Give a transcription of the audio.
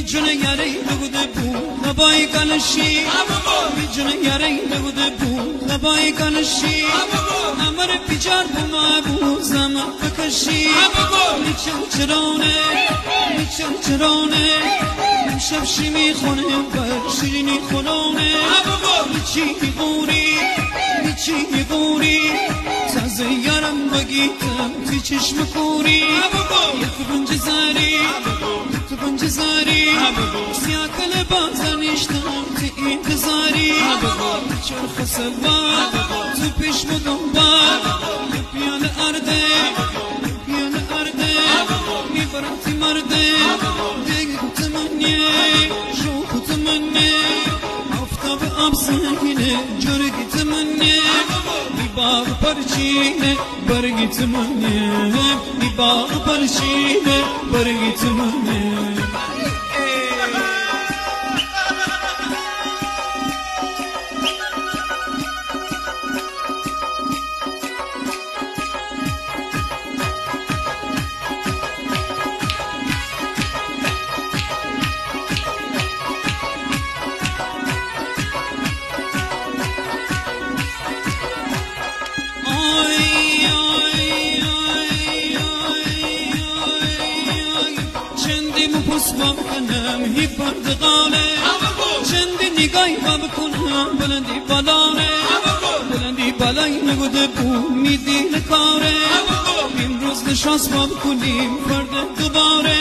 جون یاری بوده بود نبای کلشی می جون یاری بوده بود نبای کلشی امر بیجار بما بود زمان بکشی میچم چرانه امشب شیمی خونه بر شیرینی خلونه میچی میگوری تازه یارم بگیتم تی چشم کوری تو بنج زاری سیاه کل بازر نیشتم تی انتظاری چرخ سوار تو پیش مدنبار پیان ارده میبرتی مرده دیگه تمنیه شوق تمنیه آفتاب آب سنگینه جرگی تمنیه بی باغ پرچینه برگی تمنیه بی باغ پرچینه برگی تمنیه باب کنم هی پرتقاله چند نگاهی باب کنم بلندی بالانه بلندی بالای نگوده بود میدی نکاره امروز نشاست باب کنیم فرد دوباره